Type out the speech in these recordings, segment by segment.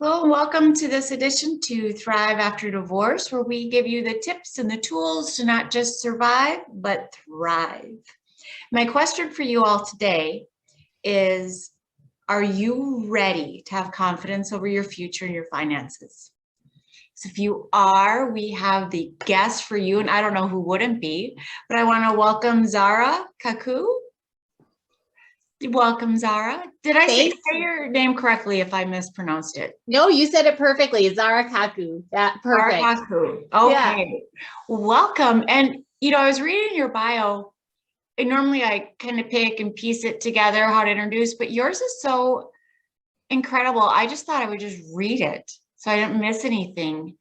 Hello, and welcome to this edition to Thrive After Divorce, where we give you the tips and the tools to not just survive, but thrive. My question for you all today is, are you ready to have confidence over your future and your finances? So if you are, we have the guest for you, and I don't know who wouldn't be, but I want to welcome Zahra Khakoo. Welcome, Zahra. Did I say your name correctly if I mispronounced it? No, you said it perfectly. Zahra Khakoo. That perfect. Zahra Khakoo. Okay. Yeah. Welcome. And, I was reading your bio, and normally I kind of pick and piece it together how to introduce, but yours is so incredible. I just thought I would just read it so I didn't miss anything.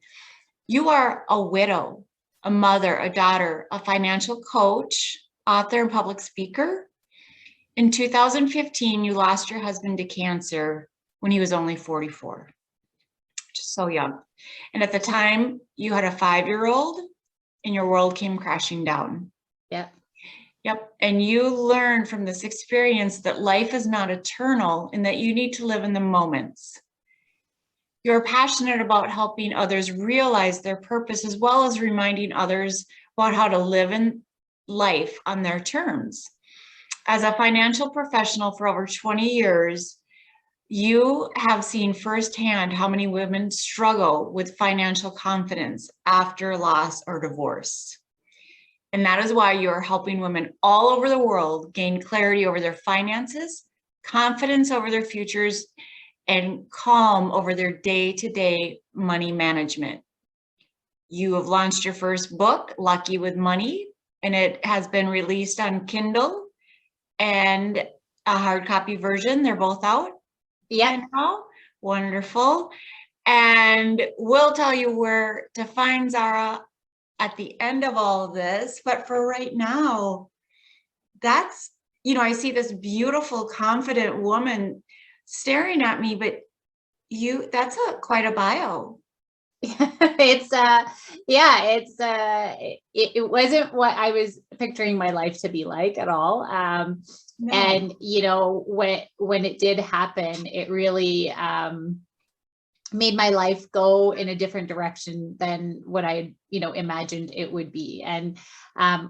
You are a widow, a mother, a daughter, a financial coach, author, and public speaker. In 2015, you lost your husband to cancer when he was only 44, just so young. And at the time, you had a 5-year-old and your world came crashing down. Yep. And you learned from this experience that life is not eternal and that you need to live in the moments. You're passionate about helping others realize their purpose, as well as reminding others about how to live in life on their terms. As a financial professional for over 20 years, you have seen firsthand how many women struggle with financial confidence after loss or divorce. And that is why you are helping women all over the world gain clarity over their finances, confidence over their futures, and calm over their day-to-day money management. You have launched your first book, Lucky with Money, and it has been released on Kindle and a hard copy version. They're both out. Yeah. Now. Wonderful. And we'll tell you where to find Zahra at the end of all of this. But for right now, that's, I see this beautiful, confident woman staring at me, but that's quite a bio. It wasn't what I was picturing my life to be like at all. No. And, when it did happen, it really made my life go in a different direction than what I, imagined it would be. And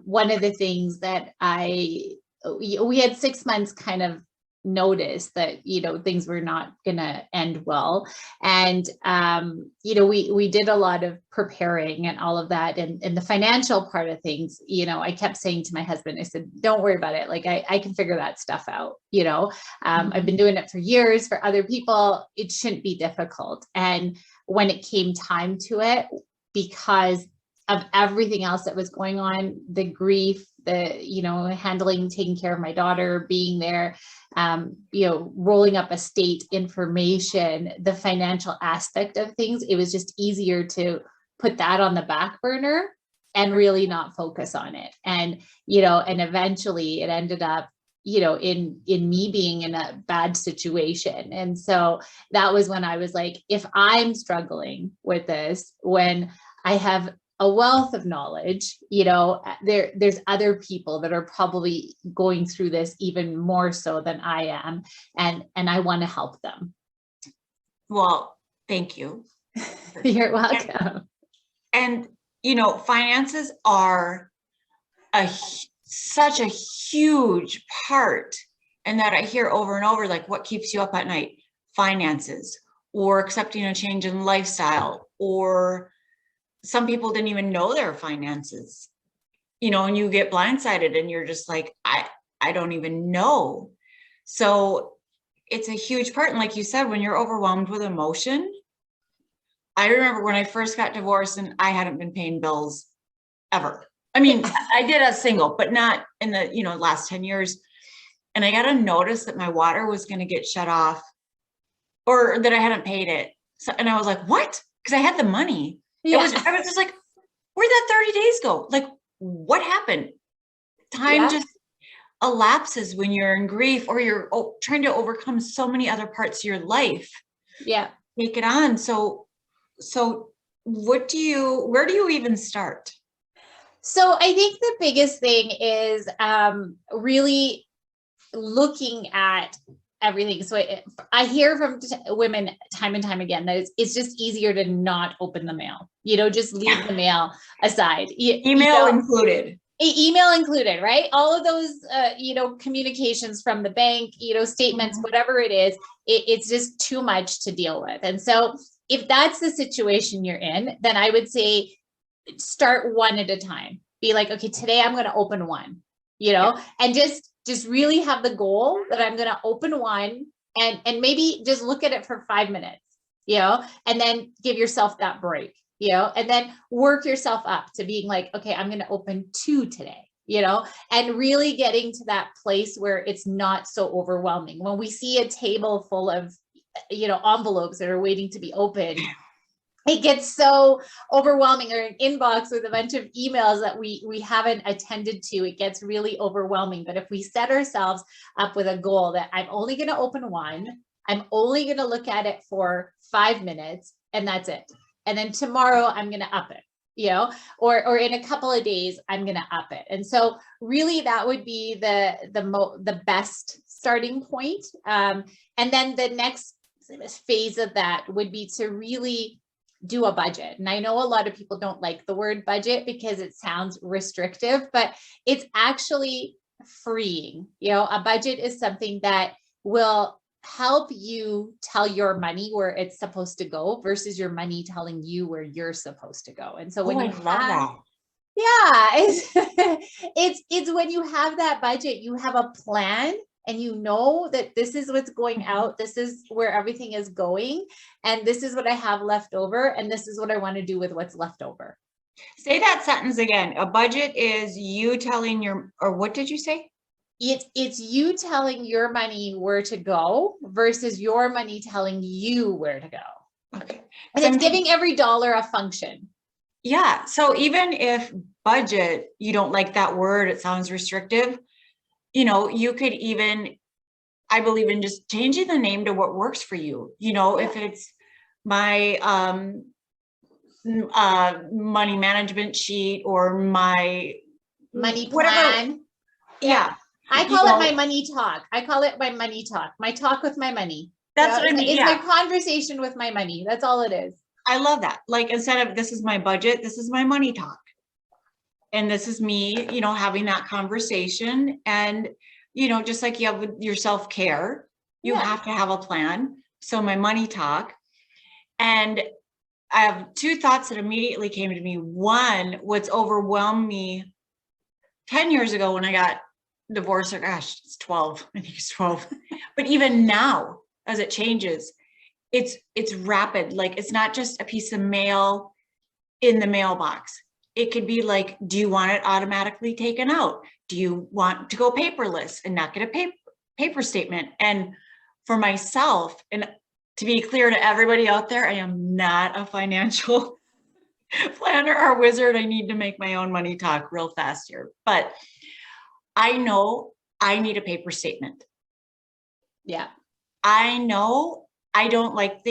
one of the things that we had 6 months kind of notice that things were not gonna end well, and we did a lot of preparing and all of that, and the financial part of things, I kept saying to my husband, I said, don't worry about it, like I can figure that stuff out. I've been doing it for years for other people. It shouldn't be difficult. And when it came time to it, because of everything else that was going on, the grief, the handling, taking care of my daughter, being there, rolling up estate information, the financial aspect of things, it was just easier to put that on the back burner and really not focus on it. And and eventually it ended up in me being in a bad situation. And so that was when I was like, if I'm struggling with this, when I have a wealth of knowledge, there's other people that are probably going through this even more so than I am, and I want to help them. Well, thank you. You're welcome. And finances are such a huge part, and that I hear over and over, like, what keeps you up at night? Finances, or accepting a change in lifestyle, or some people didn't even know their finances, and you get blindsided and you're just like, I don't even know. So it's a huge part. And like you said, when you're overwhelmed with emotion, I remember when I first got divorced and I hadn't been paying bills ever. I mean, I did as single, but not in the, last 10 years. And I got a notice that my water was going to get shut off, or that I hadn't paid it. So, and I was like, what? Because I had the money. Yeah. I was just like, where'd that 30 days go? Like, what happened? Time just elapses when you're in grief, or you're trying to overcome so many other parts of your life. Yeah. Take it on. So where do you even start? So I think the biggest thing is really looking at everything. So I hear from women time and time again that it's just easier to not open the mail, just leave the mail aside. Email included. Email included, right? All of those, communications from the bank, statements, whatever it is, it's just too much to deal with. And so if that's the situation you're in, then I would say start one at a time. Be like, okay, today I'm going to open one, and just really have the goal that I'm going to open one and maybe just look at it for 5 minutes, and then give yourself that break. And then work yourself up to being like, okay, I'm going to open 2 today, and really getting to that place where it's not so overwhelming. When we see a table full of, envelopes that are waiting to be opened, it gets so overwhelming, or an inbox with a bunch of emails that we haven't attended to. It gets really overwhelming. But if we set ourselves up with a goal that I'm only going to open one, I'm only going to look at it for 5 minutes, and that's it. And then tomorrow I'm going to up it, or in a couple of days, I'm going to up it. And so really that would be the best starting point. And then the next phase of that would be to really do a budget. And I know a lot of people don't like the word budget because it sounds restrictive, but it's actually freeing. A budget is something that will help you tell your money where it's supposed to go versus your money telling you where you're supposed to go. And so when you love that. Yeah, it's when you have that budget, you have a plan, and that this is what's going out, this is where everything is going, and this is what I have left over, and this is what I want to do with what's left over. Say that sentence again. A budget is you telling or what did you say? It's you telling your money where to go versus your money telling you where to go. Okay. And it's giving every dollar a function. Yeah. So even if budget, you don't like that word, it sounds restrictive, you could even, I believe in just changing the name to what works for you. If it's my money management sheet or my money plan. Whatever. Yeah. I call it my money talk. I call it my money talk. My talk with my money. That's what I mean. It's my conversation with my money. That's all it is. I love that. Like, instead of this is my budget, this is my money talk. And this is me, having that conversation. And, just like you have with your self-care, you have to have a plan. So my money talk. And I have 2 thoughts that immediately came to me. One, what's overwhelmed me 10 years ago when I got divorced, or gosh, it's 12. I think it's 12. But even now, as it changes, it's rapid. Like, it's not just a piece of mail in the mailbox. It could be like, do you want it automatically taken out? Do you want to go paperless and not get a paper statement? And for myself, and to be clear to everybody out there, I am not a financial planner or wizard. I need to make my own money talk real fast here. But I know I need a paper statement. Yeah. I know I don't like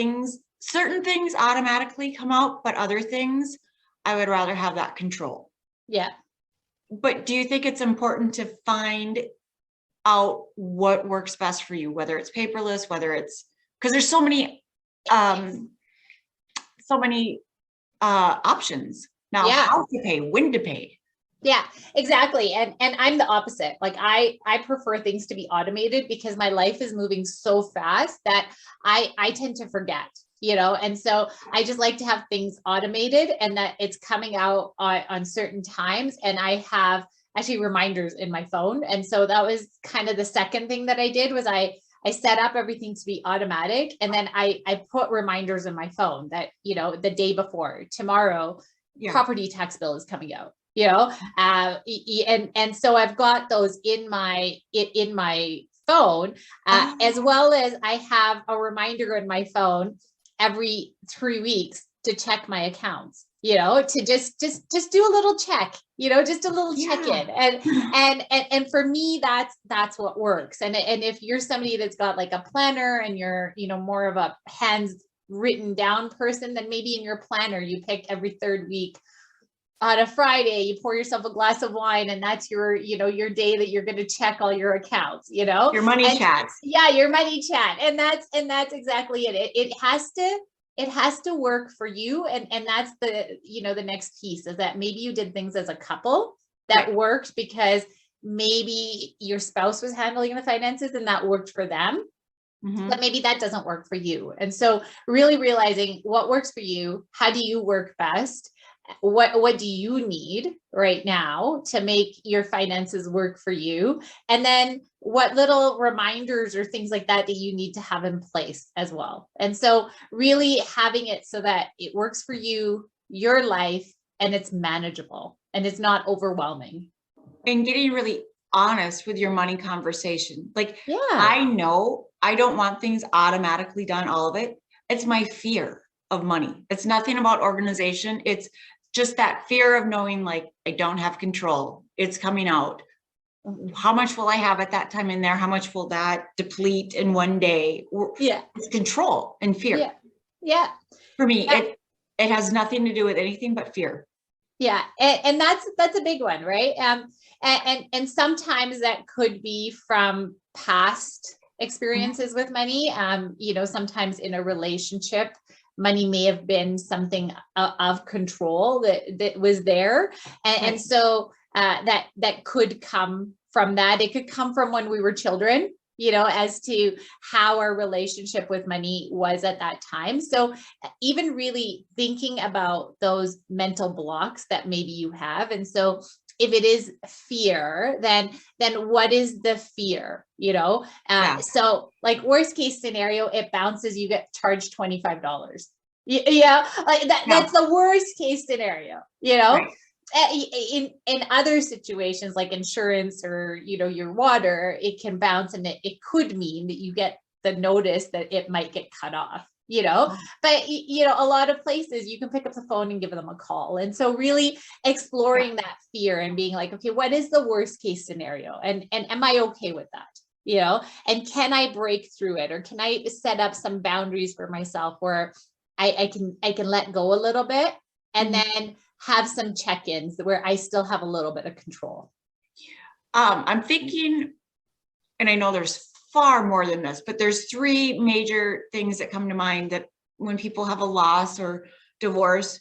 certain things automatically come out, but other things, I would rather have that control. Yeah. But do you think it's important to find out what works best for you, whether it's paperless, whether it's, because there's so many options now, how to pay, when to pay. Yeah, exactly. And I'm the opposite. Like I prefer things to be automated because my life is moving so fast that I tend to forget, and so I just like to have things automated and that it's coming out on certain times. And I have actually reminders in my phone. And so that was kind of the second thing that I did was I set up everything to be automatic. And then I put reminders in my phone that, the day before, tomorrow, property tax bill is coming out. And so I've got those in my phone, as well as I have a reminder in my phone every 3 weeks to check my accounts, to just do a little check, just a little check in. And for me, that's what works. And if you're somebody that's got like a planner and you're, more of a hands written down person, then maybe in your planner, you pick every 3rd week on a Friday, you pour yourself a glass of wine, and that's your, your day that you're going to check all your accounts, Your money chats. Yeah, your money chat. And that's exactly it. It has to work for you. And that's the, the next piece is that maybe you did things as a couple that worked because maybe your spouse was handling the finances and that worked for them. But maybe that doesn't work for you. And so really realizing what works for you, how do you work best? What do you need right now to make your finances work for you? And then what little reminders or things like that you need to have in place as well. And so really having it so that it works for you, your life, and it's manageable and it's not overwhelming. And getting really honest with your money conversation. Like, I know I don't want things automatically done, all of it. It's my fear of money. It's nothing about organization. It's just that fear of knowing, like, I don't have control. It's coming out. How much will I have at that time in there? How much will that deplete in one day? It's control and fear. Yeah. For me, it has nothing to do with anything but fear. Yeah. And that's a big one, right? And sometimes that could be from past experiences with money. Sometimes in a relationship, money may have been something of control that was there. And so that could come from that. It could come from when we were children, as to how our relationship with money was at that time. So even really thinking about those mental blocks that maybe you have. And so if it is fear, then what is the fear, So like worst case scenario, it bounces, you get charged $25. Yeah. Like that's the worst case scenario, Right. In other situations like insurance or, your water, it can bounce and it could mean that you get the notice that it might get cut off, but a lot of places you can pick up the phone and give them a call. And so really exploring that fear and being like, okay, what is the worst case scenario? And am I okay with that? And can I break through it? Or can I set up some boundaries for myself where I can let go a little bit and then have some check-ins where I still have a little bit of control. I'm thinking, and I know there's far more than this, but there's 3 major things that come to mind that when people have a loss or divorce,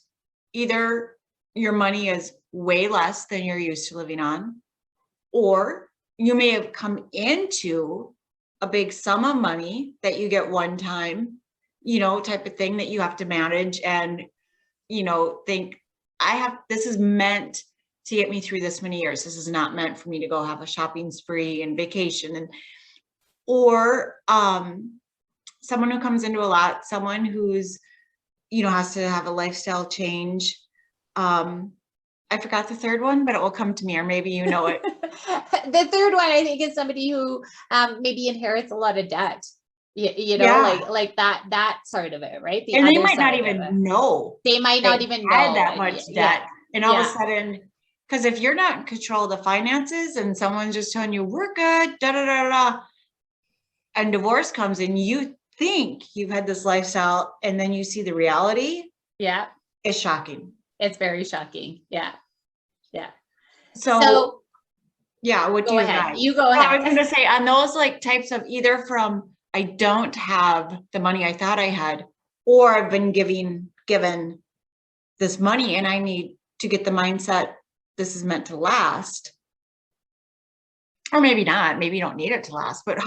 either your money is way less than you're used to living on, or you may have come into a big sum of money that you get one time, type of thing that you have to manage and, think, this is meant to get me through this many years. This is not meant for me to go have a shopping spree and vacation. Or someone who comes into a lot, someone who's, has to have a lifestyle change. I forgot the third one, but it will come to me, or maybe you know it. The third one, I think, is somebody who maybe inherits a lot of debt. Like that sort of it, right? And they might not even know. They might not even know that much debt. And all of a sudden, because if you're not in control of the finances and someone's just telling you, we're good, da da da da, and divorce comes and you think you've had this lifestyle and then you see the reality. Yeah. It's shocking. It's very shocking. Yeah. Yeah. So yeah, what do you have? You go ahead. I was going to say on those like types of either from I don't have the money I thought I had, or I've been given this money and I need to get the mindset this is meant to last. Or maybe not, maybe you don't need it to last, but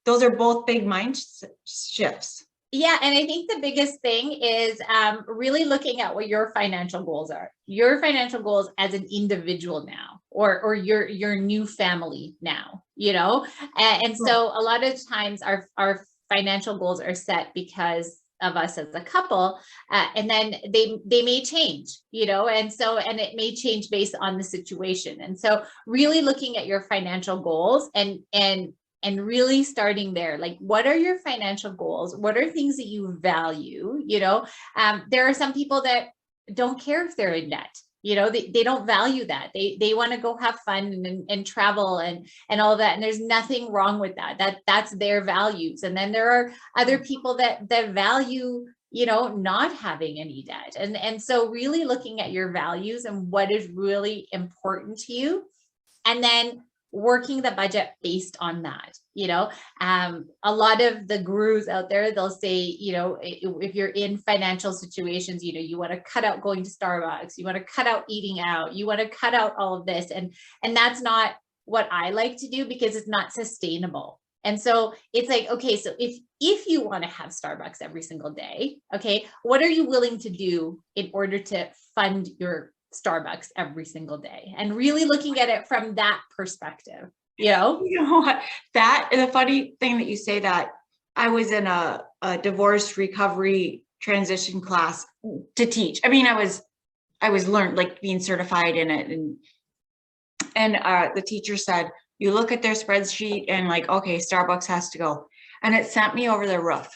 those are both big mind shifts. Yeah. And I think the biggest thing is really looking at what your financial goals are, your financial goals as an individual now, or your new family now, and so a lot of times our financial goals are set because of us as a couple, and then they may change, and it may change based on the situation. And so really looking at your financial goals and really starting there, like, what are your financial goals? What are things that you value? There are some people that don't care if they're in debt. They don't value that. They want to go have fun and travel and all of that. And there's nothing wrong with that. That's their values. And then there are other people that value, not having any debt. And so really looking at your values and what is really important to you, and then working the budget based on that. A lot of the gurus out there, they'll say, if you're in financial situations, you want to cut out going to Starbucks, you want to cut out eating out, you want to cut out all of this. And that's not what I like to do, because it's not sustainable. And so it's like, okay, so if you want to have Starbucks every single day, okay, what are you willing to do in order to fund your Starbucks every single day? And really looking at it from that perspective, You know what? That the funny thing that you say that, I was in a divorce recovery transition class to teach. I mean, I was learned, like, being certified in it, and the teacher said, you look at their spreadsheet and like, okay, Starbucks has to go. And it sent me over the roof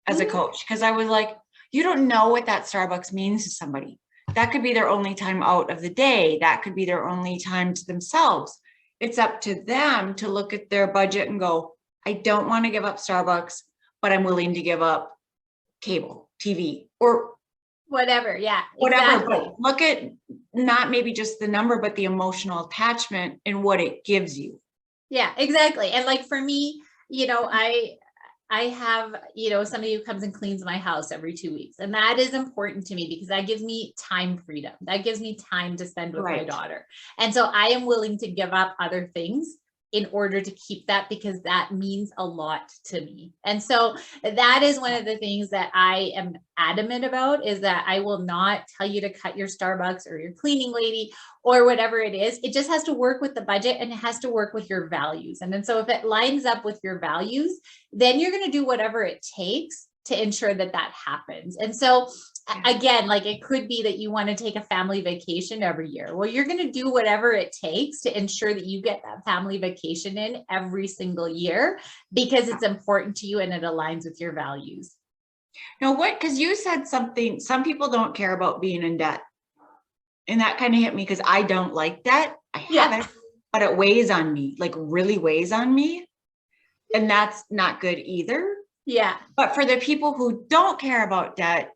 as a coach, because I was like, you don't know what that Starbucks means to somebody. That could be their only time out of the day. That could be their only time to themselves. It's up to them to look at their budget and go, I don't want to give up Starbucks, but I'm willing to give up cable TV or whatever. Yeah, whatever. exactly. But look at not maybe just the number, but the emotional attachment and what it gives you. Yeah, exactly. And like for me, I have, somebody who comes and cleans my house every 2 weeks. And that is important to me, because that gives me time freedom. That gives me time to spend with my daughter. And so I am willing to give up other things in order to keep that, because that means a lot to me. And so that is one of the things that I am adamant about, is that I will not tell you to cut your Starbucks or your cleaning lady or whatever it is. It just has to work with the budget, and it has to work with your values. And then so if it lines up with your values, then you're going to do whatever it takes to ensure that that happens. And so again, like, it could be that you want to take a family vacation every year. Well, you're going to do whatever it takes to ensure that you get that family vacation in every single year, because it's important to you and it aligns with your values. Now, because you said something, some people don't care about being in debt. And that kind of hit me, because I don't like debt. I have it, but it weighs on me, like really weighs on me. And that's not good either. Yeah. But for the people who don't care about debt,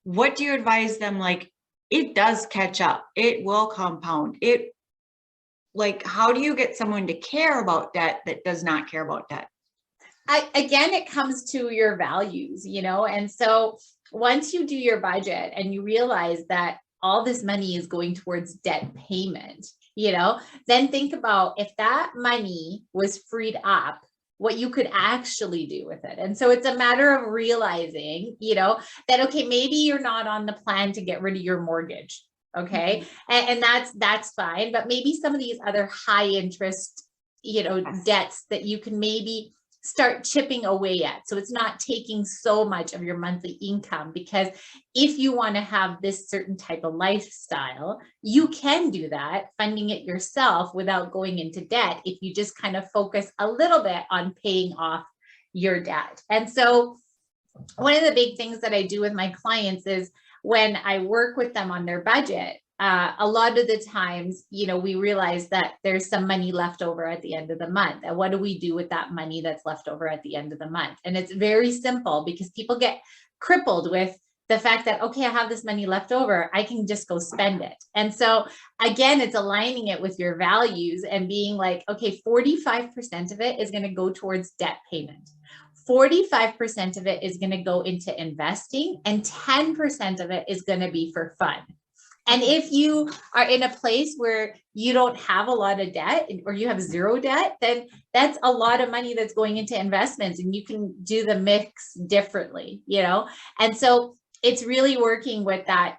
what do you advise them? Like, it does catch up. It will compound. How do you get someone to care about debt that does not care about debt? Again, it comes to your values, and so once you do your budget and you realize that all this money is going towards debt payment, then think about, if that money was freed up, what you could actually do with it. And so it's a matter of realizing, that, okay, maybe you're not on the plan to get rid of your mortgage. Okay. Mm-hmm. And that's fine. But maybe some of these other high interest, debts that you can maybe start chipping away at. So it's not taking so much of your monthly income, because if you want to have this certain type of lifestyle, you can do that, funding it yourself without going into debt, if you just kind of focus a little bit on paying off your debt. And so one of the big things that I do with my clients is, when I work with them on their budget, a lot of the times, we realize that there's some money left over at the end of the month. And what do we do with that money that's left over at the end of the month? And it's very simple, because people get crippled with the fact that, okay, I have this money left over, I can just go spend it. And so again, it's aligning it with your values and being like, okay, 45% of it is going to go towards debt payment. 45% of it is going to go into investing, and 10% of it is going to be for fun. And if you are in a place where you don't have a lot of debt, or you have zero debt, then that's a lot of money that's going into investments, and you can do the mix differently, And so it's really working with that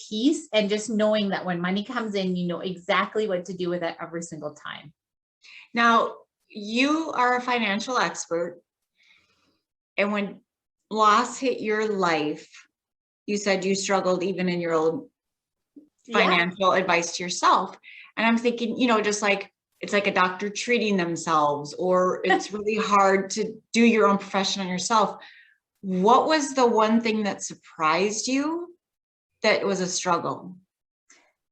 piece, and just knowing that when money comes in, you know exactly what to do with it every single time. Now, you are a financial expert. And when loss hit your life, you said you struggled even in your own financial advice to yourself. And I'm thinking, just like, it's like a doctor treating themselves, or it's really hard to do your own profession on yourself. What was the one thing that surprised you that was a struggle?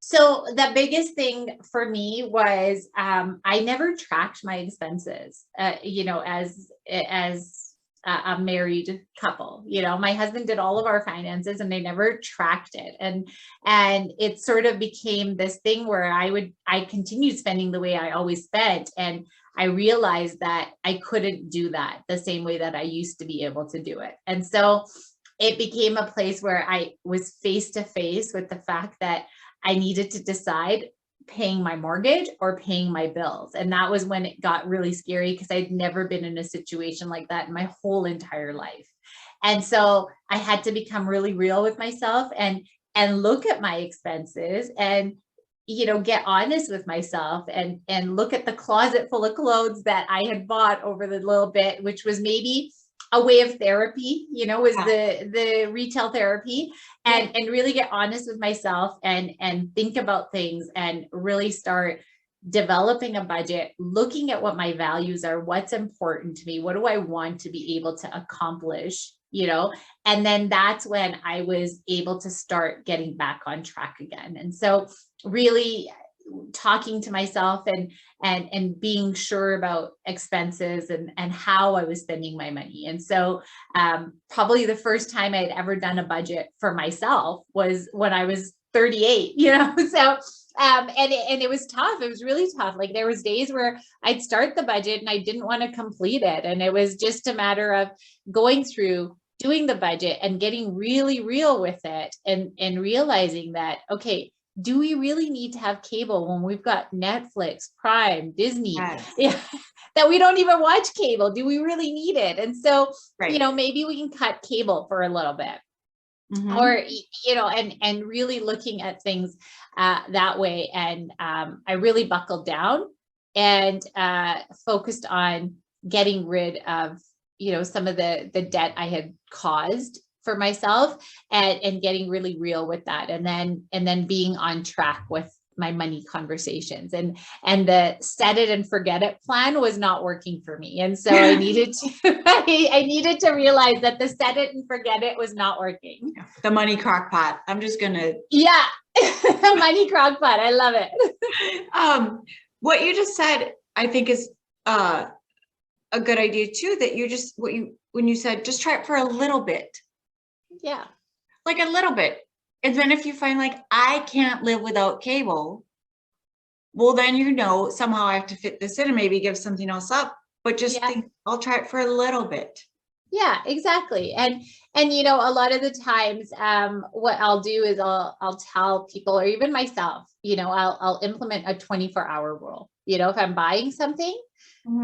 So the biggest thing for me was, I never tracked my expenses, as a married couple. You know, my husband did all of our finances and they never tracked it. And it sort of became this thing where I continued spending the way I always spent. And I realized that I couldn't do that the same way that I used to be able to do it. And so it became a place where I was face to face with the fact that I needed to decide paying my mortgage or paying my bills. And that was when it got really scary, because I'd never been in a situation like that in my whole entire life. And so I had to become really real with myself and look at my expenses and, you know, get honest with myself and look at the closet full of clothes that I had bought over the little bit, which was maybe a way of therapy, you know, was the retail therapy, and really get honest with myself and think about things and really start developing a budget, looking at what my values are, what's important to me, what do I want to be able to accomplish, you know, and then that's when I was able to start getting back on track again. And so really talking to myself and being sure about expenses and how I was spending my money. And so probably the first time I'd ever done a budget for myself was when I was 38, you know, so and it was tough. It was really tough. Like there was days where I'd start the budget and I didn't want to complete it. And it was just a matter of going through, doing the budget and getting really real with it and realizing that, okay, do we really need to have cable when we've got Netflix, Prime, Disney, that we don't even watch cable? Do we really need it? And so, you know, maybe we can cut cable for a little bit. Or, you know, and really looking at things that way. And I really buckled down and focused on getting rid of, you know, some of the debt I had caused for myself and getting really real with that. And then being on track with my money conversations and the set it and forget it plan was not working for me. And so I needed to, I needed to realize that the set it and forget it was not working. The money crock pot. I'm just going to. Yeah. Money crock pot. I love it. What you just said, I think is a good idea too, that you just, when you said, just try it for a little bit. Yeah. Like a little bit. And then if you find like, I can't live without cable, well, then, you know, somehow I have to fit this in and maybe give something else up, but just think, I'll try it for a little bit. Yeah, exactly. And, you know, a lot of the times, what I'll do is I'll tell people, or even myself, you know, I'll implement a 24-hour rule. You know, if I'm buying something,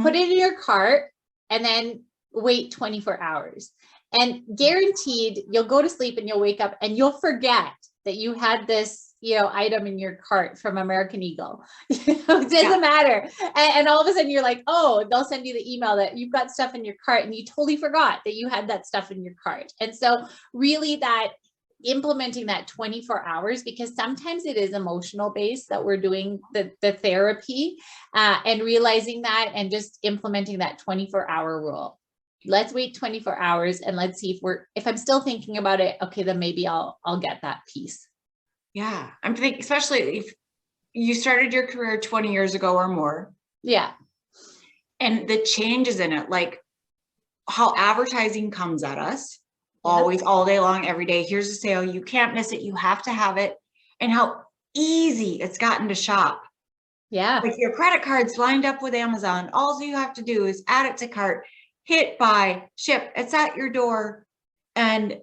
put it in your cart and then wait 24 hours. And guaranteed you'll go to sleep and you'll wake up and you'll forget that you had this, you know, item in your cart from American Eagle. It doesn't matter. And all of a sudden you're like, oh, they'll send you the email that you've got stuff in your cart and you totally forgot that you had that stuff in your cart. And so really that implementing that 24 hours, because sometimes it is emotional based that we're doing the therapy and realizing that and just implementing that 24-hour rule. Let's wait 24 hours and let's see if I'm still thinking about it, okay, then maybe I'll get that piece. Yeah. I'm thinking, especially if you started your career 20 years ago or more. Yeah. And the changes in it, like how advertising comes at us always, all day long, every day. Here's a sale. You can't miss it. You have to have it. And how easy it's gotten to shop. Yeah. Like your credit card's lined up with Amazon. All you have to do is add it to cart, hit buy, ship. It's at your door and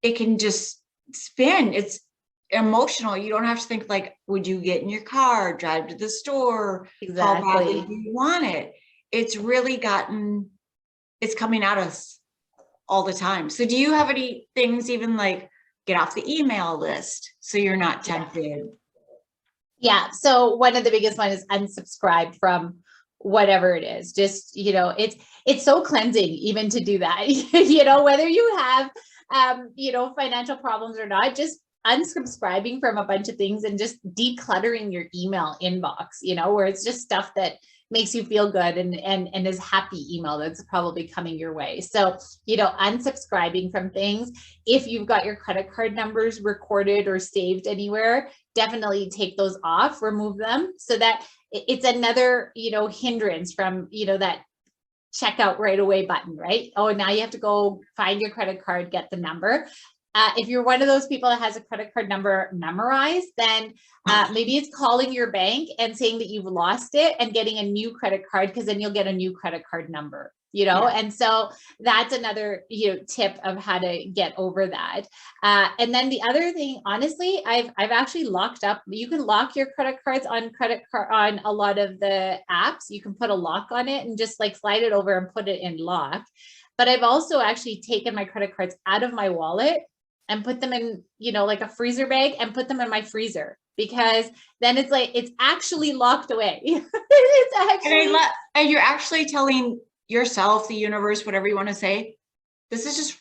it can just spin. It's emotional. You don't have to think like, would you get in your car, drive to the store? How badly do you want it? It's really it's coming at us all the time. So do you have any things even like get off the email list so you're not tempted? Yeah. So one of the biggest ones is unsubscribe from whatever it is. Just, you know, it's so cleansing even to do that, you know, whether you have, you know, financial problems or not, just unsubscribing from a bunch of things and just decluttering your email inbox, you know, where it's just stuff that makes you feel good and is happy email that's probably coming your way. So, you know, unsubscribing from things. If you've got your credit card numbers recorded or saved anywhere, definitely take those off, remove them so that it's another, you know, hindrance from, you know, that checkout right away button, right? Oh, now you have to go find your credit card, get the number. If you're one of those people that has a credit card number memorized, then maybe it's calling your bank and saying that you've lost it and getting a new credit card, because then you'll get a new credit card number, Yeah. And so that's another, tip of how to get over that. And then the other thing, honestly, I've actually locked up. You can lock your credit cards on on a lot of the apps. You can put a lock on it and just like slide it over and put it in lock. But I've also actually taken my credit cards out of my wallet and put them in, like a freezer bag, and put them in my freezer, because then it's like, it's actually locked away. It's actually, and you're actually telling yourself, the universe, whatever you want to say, this is just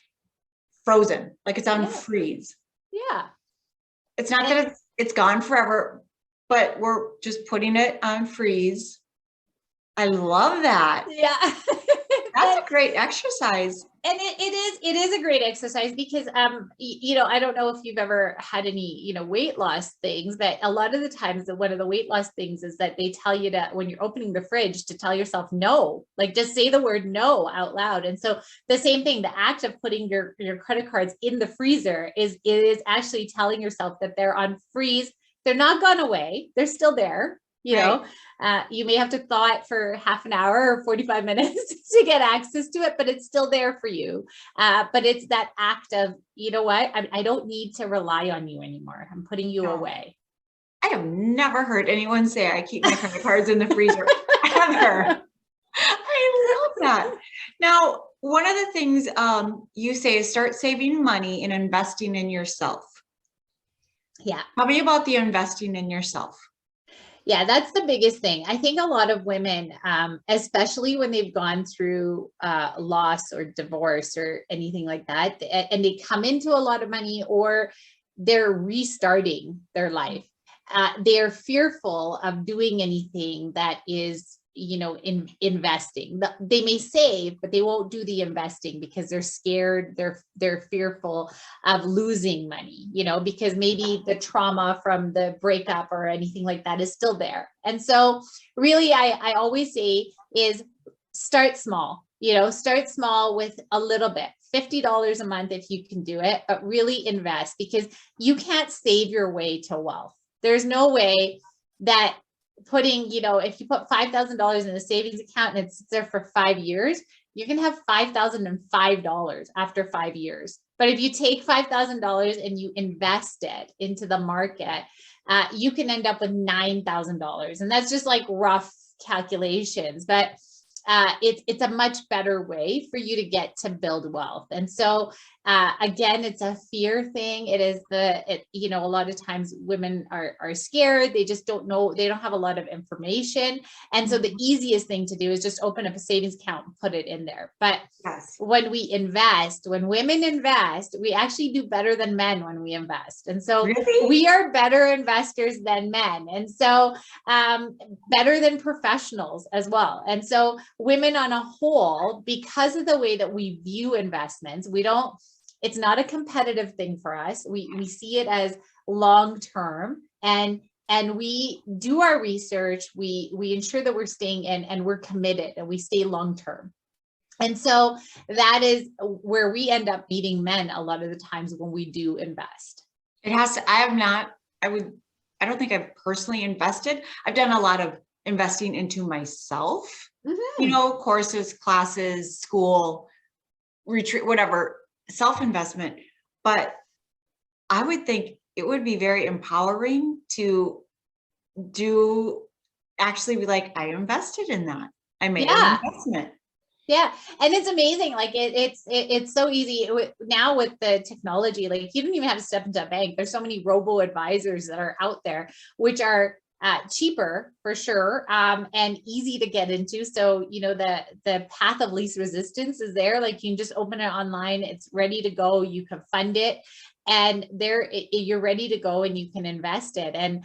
frozen, like it's on freeze. Yeah. It's not that it's gone forever, but we're just putting it on freeze. I love that. Yeah. That's a great exercise. And it is a great exercise, because I don't know if you've ever had any weight loss things, but a lot of the times one of the weight loss things is that they tell you that when you're opening the fridge, to tell yourself no, like just say the word no out loud. And so the same thing, the act of putting your credit cards in the freezer is actually telling yourself that they're on freeze. They're not gone away, they're still there. You may have to thaw it for half an hour or 45 minutes to get access to it, but it's still there for you. But it's that act of, you know what, I don't need to rely on you anymore. I'm putting you away. I have never heard anyone say I keep my credit cards in the freezer ever. I love that. Now, one of the things you say is start saving money and investing in yourself. Yeah. Tell me about the investing in yourself. Yeah, that's the biggest thing. I think a lot of women, especially when they've gone through loss or divorce or anything like that, and they come into a lot of money, or they're restarting their life, they're fearful of doing anything that is, investing. They may save, but they won't do the investing because they're scared. They're fearful of losing money, because maybe the trauma from the breakup or anything like that is still there. And so really, I always say is start small, start small with a little bit. $50 a month if you can do it, but really invest, because you can't save your way to wealth. There's no way that putting, if you put $5,000 in a savings account and it's there for 5 years, you can have $5,005 after 5 years. But if you take $5,000 and you invest it into the market, you can end up with $9,000. And that's just like rough calculations, but it's a much better way for you to get to build wealth. And so again, it's a fear thing. It is a lot of times women are scared. They just don't know. They don't have a lot of information. And so the easiest thing to do is just open up a savings account and put it in there. But when women invest, we actually do better than men when we invest. And so we are better investors than men. And so better than professionals as well. And so women on a whole, because of the way that we view investments, it's not a competitive thing for us. We see it as long-term, and we do our research. We ensure that we're staying in, and we're committed, and we stay long-term. And so that is where we end up beating men a lot of the times when we do invest. It has to, I don't think I've personally invested. I've done a lot of investing into myself, courses, classes, school, retreat, whatever, self-investment. But I would think it would be very empowering to actually be like, I invested in that. I made an investment. Yeah. And it's amazing. Like it's so easy now with the technology. Like you don't even have to step into a bank. There's so many robo advisors that are out there, which are cheaper for sure, and easy to get into. So, the path of least resistance is there. Like you can just open it online. It's ready to go. You can fund it, and you're ready to go, and you can invest it. And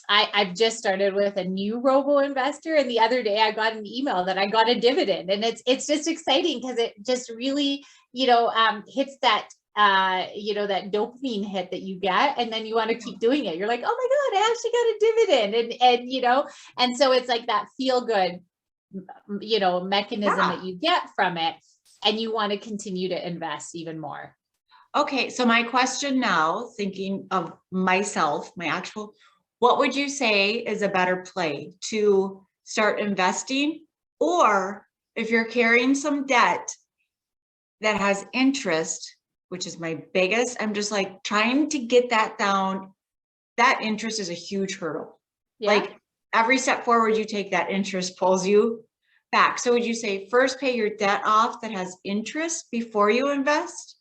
I've just started with a new robo investor, and the other day I got an email that I got a dividend, and it's just exciting because it just really, hits that that dopamine hit that you get, and then you want to keep doing it. You're like, oh my God, I actually got a dividend. And so it's like that feel good mechanism that you get from it, and you want to continue to invest even more. Okay, so my question now, thinking of myself, what would you say is a better play, to start investing, or if you're carrying some debt that has interest, which is my biggest, I'm just like trying to get that down. That interest is a huge hurdle. Yeah. Like every step forward you take, that interest pulls you back. So would you say first pay your debt off that has interest before you invest?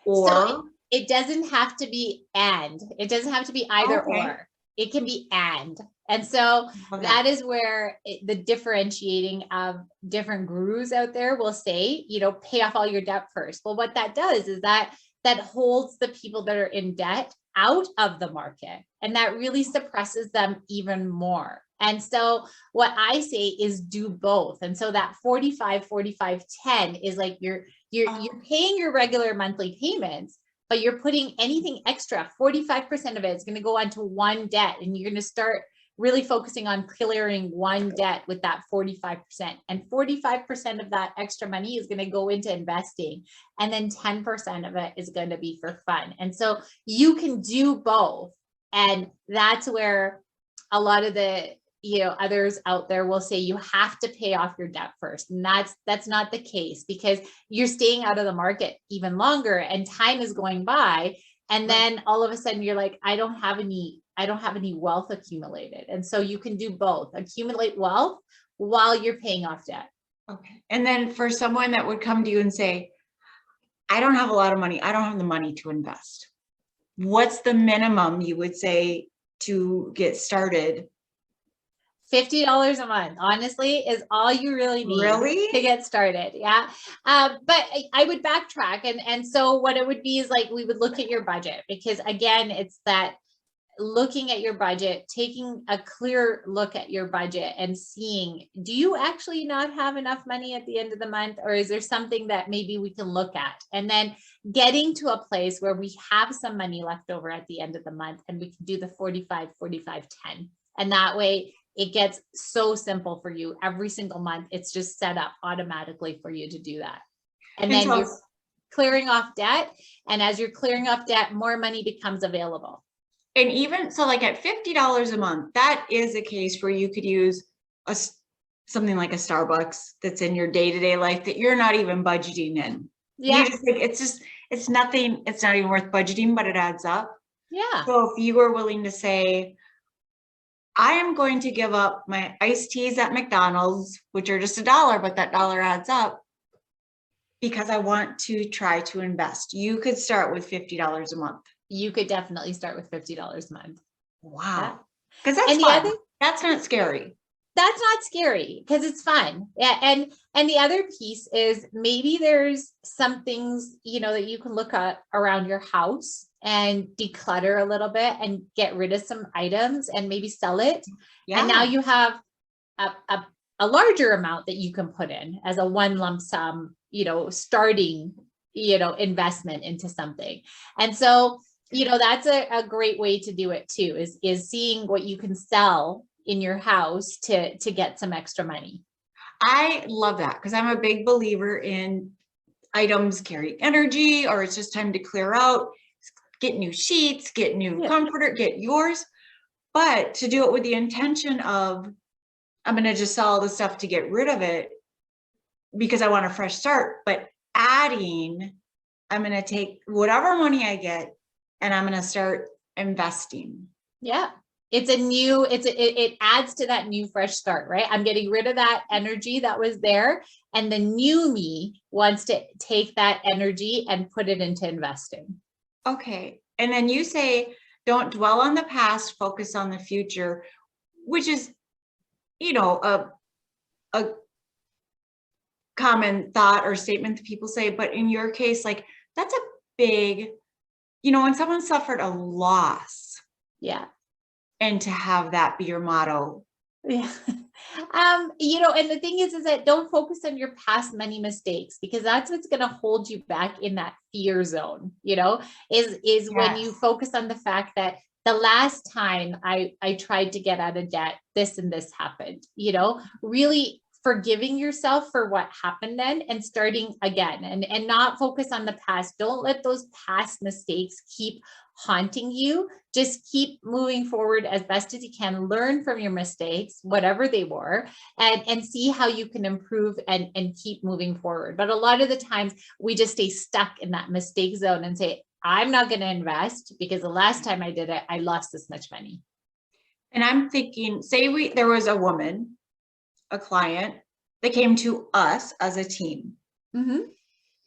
Or so it doesn't have to be and. It doesn't have to be either or. It can be and. And so that is where the differentiating of different gurus out there will say, pay off all your debt first. Well, what that does is that holds the people that are in debt out of the market, and that really suppresses them even more. And so what I say is do both. And so that 45, 45, 10 is like you're paying your regular monthly payments, but you're putting anything extra, 45% of it is going to go onto one debt, and you're going to start really focusing on clearing one debt with that 45%. And 45% of that extra money is going to go into investing. And then 10% of it is going to be for fun. And so you can do both. And that's where a lot of the others out there will say you have to pay off your debt first. And that's not the case, because you're staying out of the market even longer and time is going by. And then all of a sudden you're like, I don't have any wealth accumulated. And so you can do both, accumulate wealth while you're paying off debt. Okay. And then for someone that would come to you and say, I don't have a lot of money, I don't have the money to invest, what's the minimum you would say to get started? $50 a month, honestly, is all you really need to get started. Yeah. But I would backtrack. And so what it would be is like, we would look at your budget, because again, it's that looking at your budget, taking a clear look at your budget and seeing, do you actually not have enough money at the end of the month? Or is there something that maybe we can look at? And then getting to a place where we have some money left over at the end of the month, and we can do the 45, 45, 10. And that way it gets so simple for you every single month. It's just set up automatically for you to do that. And then you're clearing off debt. And as you're clearing off debt, more money becomes available. And even so, like at $50 a month, that is a case where you could use something like a Starbucks that's in your day-to-day life that you're not even budgeting in. Yeah. You just think it's nothing, it's not even worth budgeting, but it adds up. Yeah. So if you were willing to say, I am going to give up my iced teas at McDonald's, which are just $1, but that dollar adds up, because I want to try to invest. You could start with $50 a month. You could definitely start with $50 a month. Wow. Because that's fun. That's not scary. That's not scary, because it's fun. Yeah. And the other piece is, maybe there's some things, that you can look at around your house and declutter a little bit and get rid of some items and maybe sell it. Yeah. And now you have a larger amount that you can put in as a one lump sum, starting, investment into something. And so, that's a great way to do it too, is seeing what you can sell in your house to get some extra money. I love that, because I'm a big believer in items carry energy, or it's just time to clear out, get new sheets, get new comforter, get yours. But to do it with the intention of, I'm going to just sell all the stuff to get rid of it because I want a fresh start, but adding, I'm going to take whatever money I get and I'm going to start investing. Yeah. It adds to that new fresh start, right? I'm getting rid of that energy that was there, and the new me wants to take that energy and put it into investing. Okay. And then you say, don't dwell on the past, focus on the future, which is, a common thought or statement that people say, but in your case, like, that's a big, when someone suffered a loss. Yeah. And to have that be your motto. Yeah. And the thing is that don't focus on your past money mistakes, because that's what's going to hold you back in that fear zone, is when you focus on the fact that the last time I tried to get out of debt, this and this happened, really forgiving yourself for what happened then and starting again, and not focus on the past. Don't let those past mistakes keep haunting you. Just keep moving forward as best as you can, learn from your mistakes, whatever they were, and see how you can improve and keep moving forward. But a lot of the times we just stay stuck in that mistake zone and say, I'm not going to invest because the last time I did it, I lost this much money. And I'm thinking, say there was a woman, a client that came to us as a team. Mm-hmm.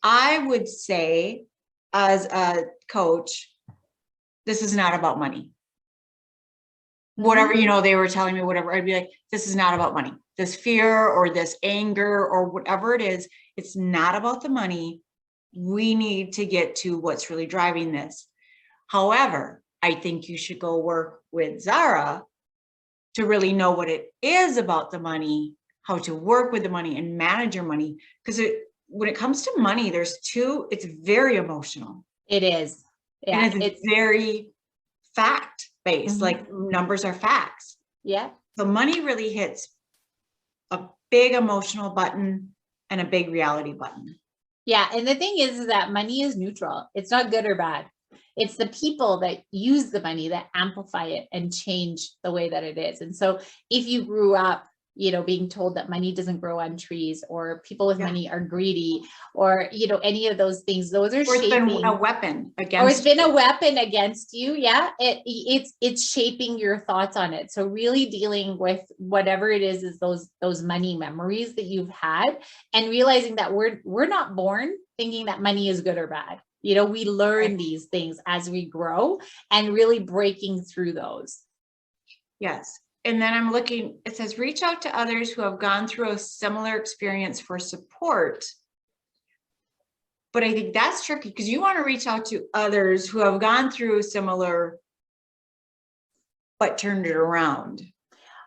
I would say as a coach, this is not about money. Whatever, they were telling me, whatever, I'd be like, this is not about money. This fear or this anger or whatever it is, it's not about the money. We need to get to what's really driving this. However, I think you should go work with Zahra to really know what it is about the money, how to work with the money and manage your money. Because when it comes to money, it's very emotional. It is. Yeah, and it's very fact-based, like numbers are facts. Yeah. So money really hits a big emotional button and a big reality button. Yeah. And the thing is that money is neutral. It's not good or bad. It's the people that use the money that amplify it and change the way that it is. And so if you grew up, being told that money doesn't grow on trees, or people with money are greedy, or, any of those things, those are shaping. It's been a weapon against Or it's been a weapon against you. Yeah. It's shaping your thoughts on it. So really dealing with whatever it is those money memories that you've had, and realizing that we're not born thinking that money is good or bad. We learn these things as we grow, and really breaking through those. Yes. And then I'm looking, it says, reach out to others who have gone through a similar experience for support. But I think that's tricky because you want to reach out to others who have gone through similar, but turned it around.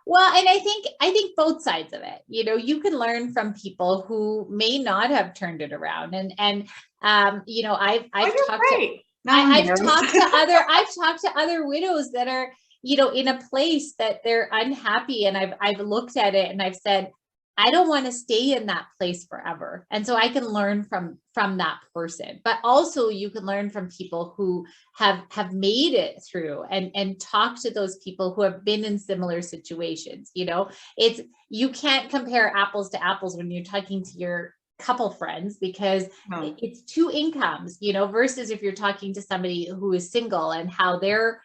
Well, and I think both sides of it, you can learn from people who may not have turned it around. And I've talked to other widows that are, in a place that they're unhappy. And I've looked at it and I've said, I don't want to stay in that place forever. And so I can learn from that person, but also you can learn from people who have made it through, and talk to those people who have been in similar situations. You can't compare apples to apples when you're talking to your couple friends, because it's two incomes, versus if you're talking to somebody who is single and how they're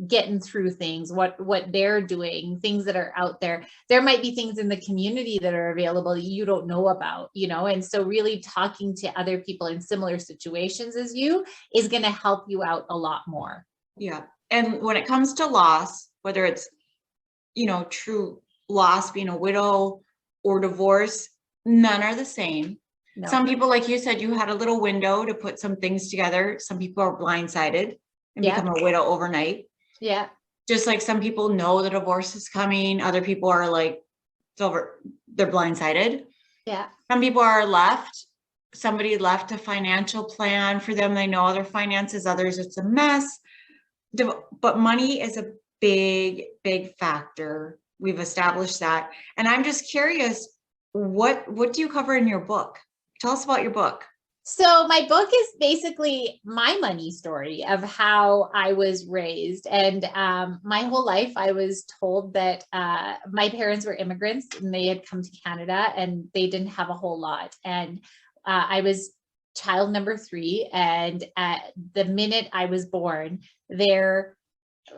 getting through things, what they're doing, things that are out there. There might be things in the community that are available that you don't know about, and so really talking to other people in similar situations as you is going to help you out a lot more. Yeah. And when it comes to loss, whether it's, true loss, being a widow or divorce, none are the same. No. Some people, like you said, you had a little window to put some things together. Some people are blindsided and become a widow overnight. Yeah. Just like some people know the divorce is coming. Other people are like, it's over. They're blindsided. Yeah. Some people are somebody left a financial plan for them. They know their finances. Others, it's a mess. But money is a big, big factor. We've established that. And I'm just curious, what do you cover in your book? Tell us about your book. So my book is basically my money story of how I was raised. And my whole life, I was told that my parents were immigrants and they had come to Canada and they didn't have a whole lot. And I was child number 3. And the minute I was born, their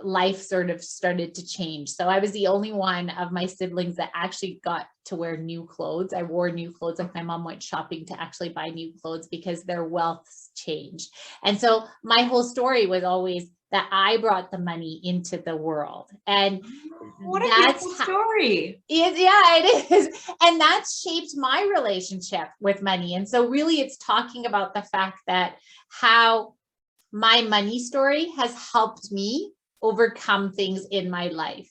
life sort of started to change. So I was the only one of my siblings that actually got to wear new clothes. I wore new clothes. Like my mom went shopping to actually buy new clothes because their wealth changed. And so my whole story was always that I brought the money into the world. And what a beautiful story. It is. And that shaped my relationship with money. And so really it's talking about the fact that how my money story has helped me overcome things in my life,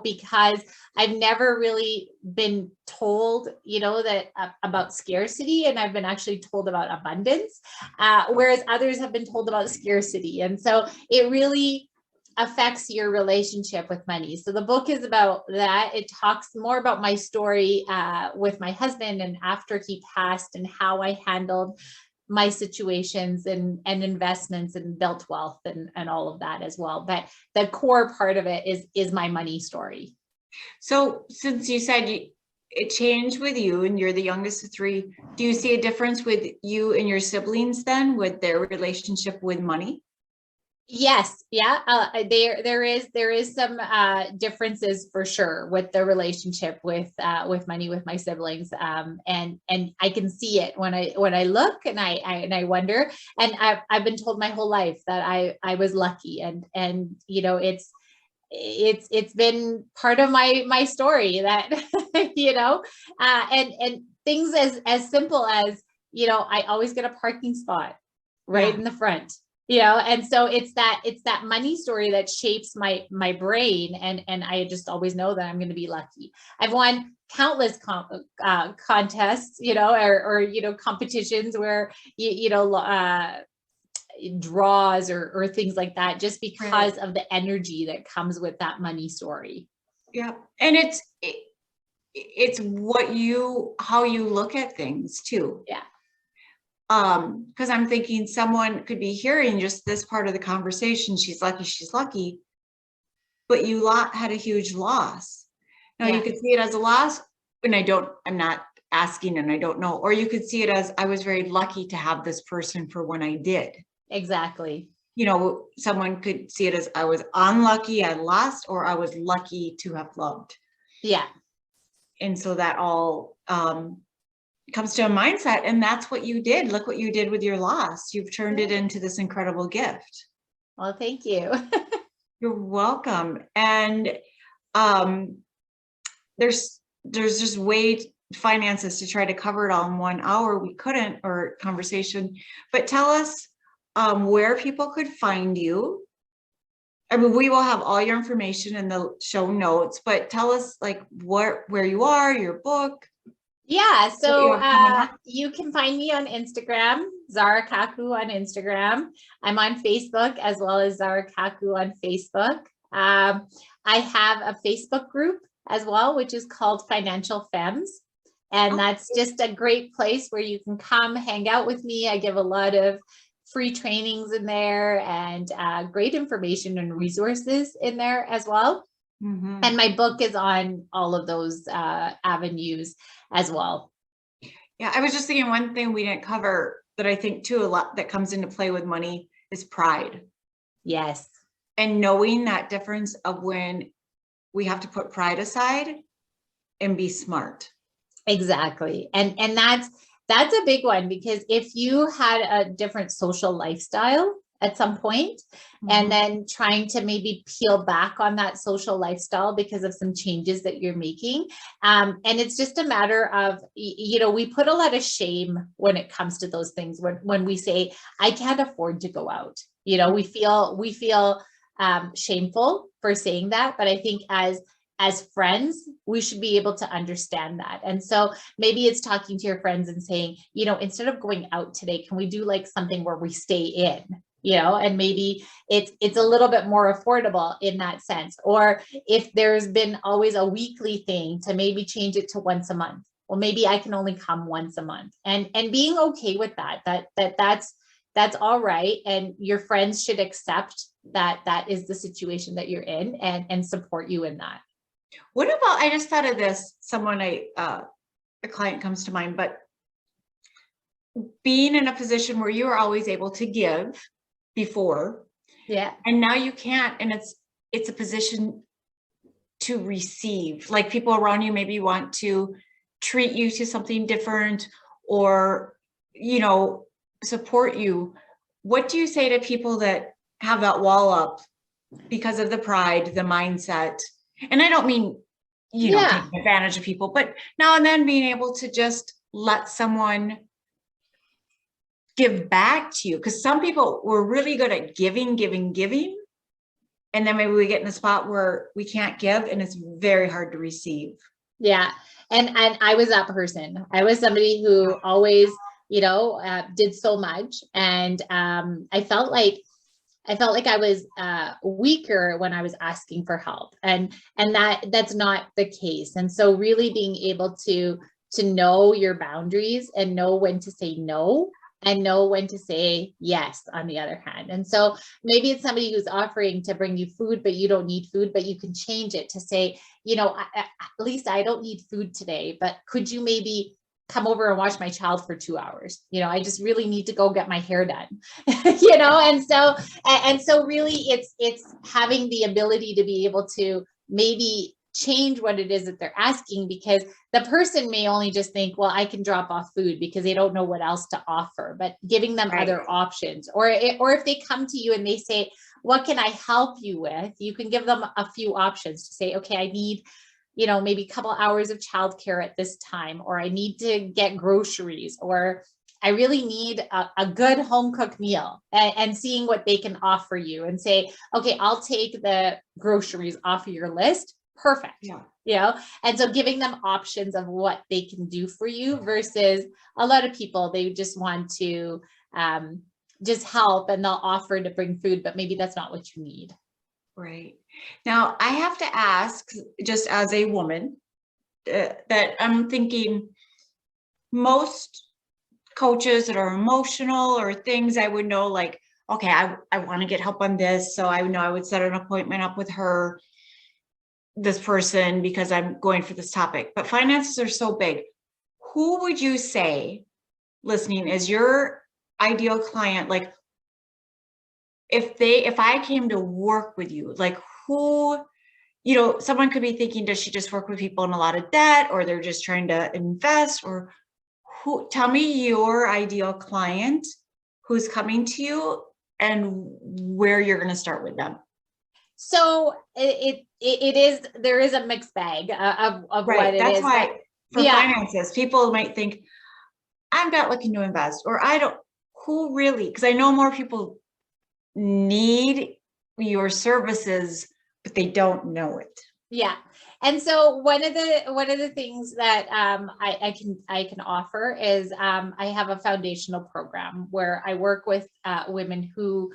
because I've never really been told, that about scarcity, and I've been actually told about abundance, whereas others have been told about scarcity. And so it really affects your relationship with money. So the book is about that. It talks more about my story with my husband and after he passed, and how I handled my situations and investments and built wealth and all of that as well. But the core part of it is my money story. So since you said it changed with you and you're the youngest of three, do you see a difference with you and your siblings then with their relationship with money? Yes. Yeah. There is some differences for sure with the relationship with money with my siblings. And I can see it when I look and I wonder, and I've been told my whole life that I was lucky, and you know, it's been part of my story that, you know, and things as simple as, you know, I always get a parking spot right in the front, you know, and so it's that money story that shapes my brain, and I just always know that I'm going to be lucky. I've won countless contests, you know, or you know, competitions where you know, draws or things like that, just because of the energy that comes with that money story. Yeah, and it's how you look at things too. Yeah. Because I'm thinking someone could be hearing just this part of the conversation, she's lucky, but you had a huge loss. Now you could see it as a loss, and I'm not asking and I don't know, or you could see it as, I was very lucky to have this person for when I did. Exactly. You know, someone could see it as, I was unlucky, I lost, or I was lucky to have loved. Yeah. And so that all comes to a mindset, and that's what you did. Look what you did with your loss. You've turned it into this incredible gift. Well, thank you. You're welcome. And there's just finances to try to cover it all in 1 hour. We couldn't, or conversation, but tell us where people could find you. I mean, we will have all your information in the show notes, but tell us like where you are, your book. Yeah, so you can find me on Instagram, Zahra Khakoo on Instagram. I'm on Facebook as well as Zahra Khakoo on Facebook. I have a Facebook group as well, which is called Financial Femmes. And that's just a great place where you can come hang out with me. I give a lot of free trainings in there, and great information and resources in there as well. Mm-hmm. And my book is on all of those avenues as well. Yeah, I was just thinking one thing we didn't cover that I think too a lot that comes into play with money is pride. Yes. And knowing that difference of when we have to put pride aside and be smart. Exactly. And that's a big one, because if you had a different social lifestyle at some point, and then trying to maybe peel back on that social lifestyle because of some changes that you're making. And it's just a matter of, you know, we put a lot of shame when it comes to those things. When we say, I can't afford to go out, you know, we feel shameful for saying that. But I think as friends, we should be able to understand that. And so maybe it's talking to your friends and saying, you know, instead of going out today, can we do like something where we stay in, you know, and maybe it's a little bit more affordable in that sense. Or if there's been always a weekly thing, to maybe change it to once a month. Well, maybe I can only come once a month, and being okay with that's all right. And your friends should accept that is the situation that you're in, and support you in that. What about, I just thought of this, a client comes to mind, but being in a position where you were always able to give before, and now you can't, and it's a position to receive, like people around you maybe want to treat you to something different, or, you know, support you. What do you say to people that have that wall up because of the pride, the mindset? And I don't mean, you know, taking advantage of people, but now and then being able to just let someone give back to you. Because some people were really good at giving. And then maybe we get in a spot where we can't give, and it's very hard to receive. Yeah. And I was that person. I was somebody who always, you know, did so much. And I felt like I felt like I was weaker when I was asking for help, and that's not the case. And so really being able to know your boundaries and know when to say no and know when to say yes on the other hand. And so maybe it's somebody who's offering to bring you food, but you don't need food, but you can change it to say, you know, at least I don't need food today, but could you maybe come over and watch my child for 2 hours? You know, I just really need to go get my hair done. You know, and so really it's having the ability to be able to maybe change what it is that they're asking, because the person may only just think, well, I can drop off food, because they don't know what else to offer, but giving them Right. other options. Or if they come to you and they say, what can I help you with? You can give them a few options to say, okay, I need, you know, maybe a couple hours of childcare at this time, or I need to get groceries, or I really need a good home cooked meal, and seeing what they can offer you and say, okay, I'll take the groceries off of your list. Perfect. Yeah. You know, and so giving them options of what they can do for you, versus a lot of people, they just want to just help, and they'll offer to bring food, but maybe that's not what you need. Right. Now, I have to ask, just as a woman, that I'm thinking most coaches that are emotional or things I would know, like, okay, I want to get help on this. So I know I would set an appointment up with her, this person, because I'm going for this topic. But finances are so big. Who would you say listening is your ideal client? Like, if I came to work with you, like, who, you know, someone could be thinking, does she just work with people in a lot of debt, or they're just trying to invest, or who? Tell me your ideal client who's coming to you and where you're going to start with them. So it is, there is a mixed bag of Right. what it That's is. why for Yeah. finances, people might think, I'm not looking to invest, or I don't, who really, because I know more people need your services, but they don't know it. Yeah. And so one of the things that I can offer is I have a foundational program where I work with women who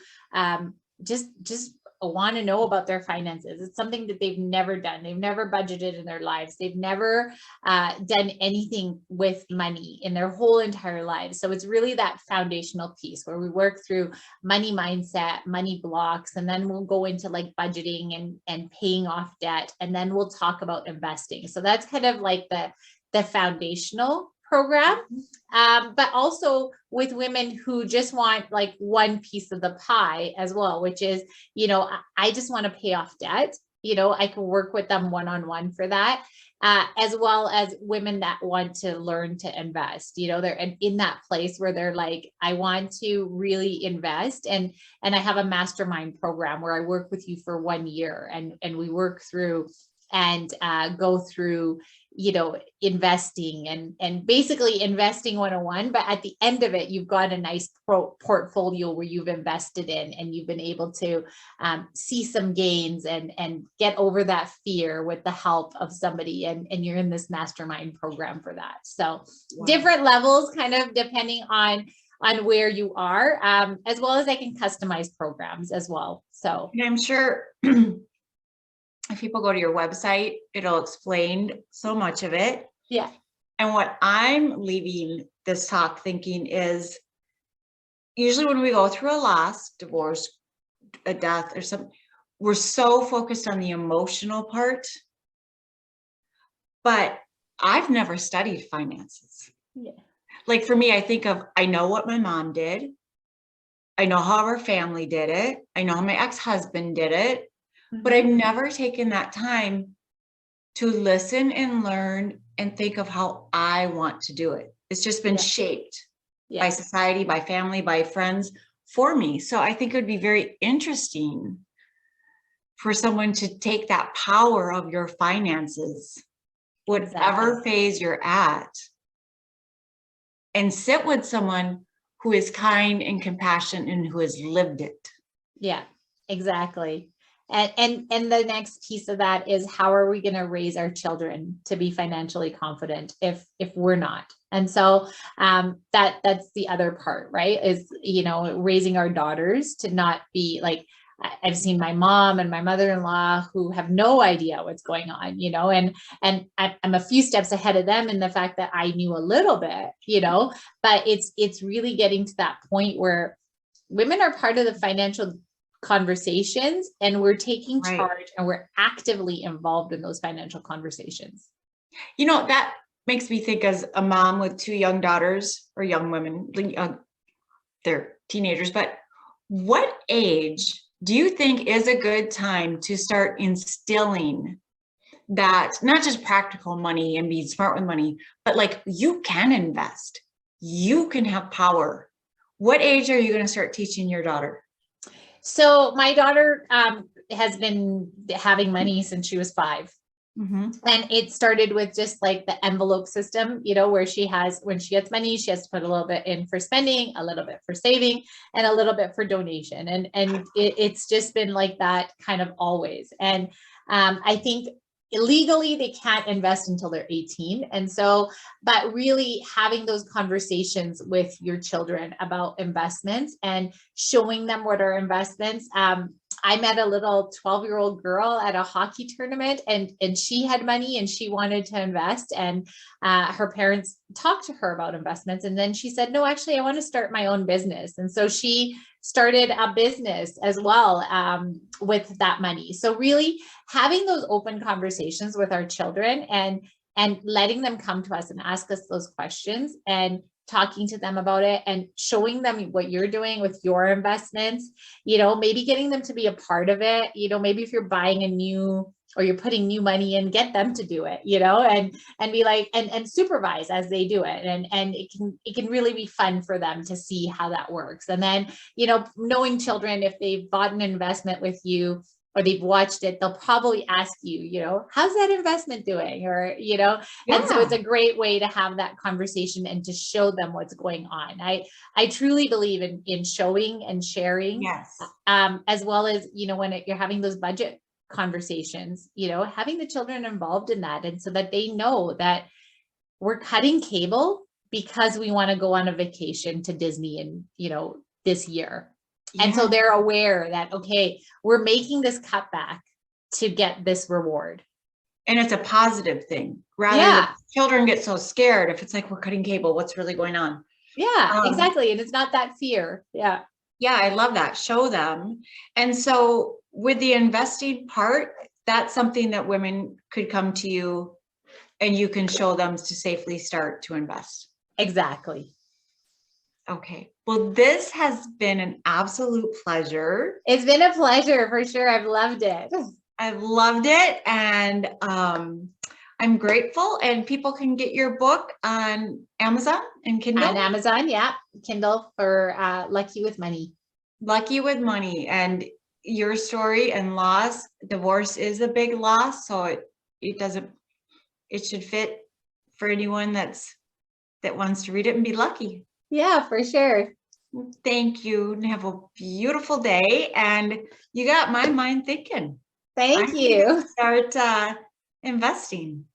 just want to know about their finances. It's something that they've never done. They've never budgeted in their lives. They've never done anything with money in their whole entire lives. So it's really that foundational piece where we work through money mindset, money blocks, and then we'll go into like budgeting and paying off debt. And then we'll talk about investing. So that's kind of like the foundational program. But also with women who just want like one piece of the pie as well, which is, you know, I just want to pay off debt. You know, I can work with them one-on-one for that, as well as women that want to learn to invest. You know, they're in that place where they're like, I want to really invest. And I have a mastermind program where I work with you for 1 year, and we work through and go through, you know, investing and basically investing 101. But at the end of it, you've got a nice portfolio where you've invested in, and you've been able to see some gains and get over that fear with the help of somebody. And you're in this mastermind program for that. So wow. Different levels, kind of depending on where you are, as well as I can customize programs as well. So and I'm sure if people go to your website, it'll explain so much of it. Yeah. And what I'm leaving this talk thinking is, usually when we go through a loss, divorce, a death, or something, we're so focused on the emotional part. But I've never studied finances. Yeah. Like for me, I think of, I know what my mom did. I know how our family did it. I know how my ex-husband did it. But I've never taken that time to listen and learn and think of how I want to do it. It's just been shaped by society, by family, by friends for me. So I think it would be very interesting for someone to take that power of your finances, whatever phase you're at, and sit with someone who is kind and compassionate and who has lived it. Yeah, exactly. And the next piece of that is, how are we going to raise our children to be financially confident if we're not? And so that's the other part, right? Is, raising our daughters to not be like, I've seen my mom and my mother-in-law who have no idea what's going on, and I'm a few steps ahead of them in the fact that I knew a little bit, but it's really getting to that point where women are part of the financial conversations, and we're taking charge, and we're actively involved in those financial conversations. That makes me think, as a mom with two young daughters, or young women, they're teenagers, but what age do you think is a good time to start instilling that, not just practical money and being smart with money, but like, you can invest, you can have power? What age are you going to start teaching your daughter? So my daughter has been having money since she was 5. Mm-hmm. And it started with just like the envelope system, where when she gets money, she has to put a little bit in for spending, a little bit for saving, and a little bit for donation. And it's just been like that kind of always. And I think illegally they can't invest until they're 18. And so, but really having those conversations with your children about investments and showing them what are investments. I met a little 12-year-old girl at a hockey tournament, and she had money and she wanted to invest, and her parents talked to her about investments. And then she said, no, actually, I want to start my own business. And so she started a business as well with that money. So really having those open conversations with our children and letting them come to us and ask us those questions, and talking to them about it, and showing them what you're doing with your investments, maybe getting them to be a part of it, maybe if you're buying a new, or you're putting new money in, get them to do it, and be like, and supervise as they do it. And it can really be fun for them to see how that works. And then, knowing children, if they've bought an investment with you, or they've watched it, they'll probably ask you, how's that investment doing? Or, and so it's a great way to have that conversation and to show them what's going on. I truly believe in showing and sharing, yes, as well as, when you're having those budget conversations, having the children involved in that. And so that they know that we're cutting cable because we want to go on a vacation to Disney in, this year. And so they're aware that, okay, we're making this cutback to get this reward. And it's a positive thing, rather than children get so scared if it's like, we're cutting cable, what's really going on? Yeah, exactly. And it's not that fear. Yeah. Yeah, I love that. Show them. And so with the investing part, that's something that women could come to you and you can show them to safely start to invest. Exactly. Okay. Well, this has been an absolute pleasure. It's been a pleasure for sure. I've loved it. I've loved it. And I'm grateful. And people can get your book on Amazon and Kindle. On Amazon, yeah. Kindle for Lucky with Money. Lucky with Money. And your story and loss, divorce is a big loss. So it should fit for anyone that wants to read it and be lucky. Yeah, for sure. Thank you. And have a beautiful day. And you got my mind thinking. Thank you. Start investing.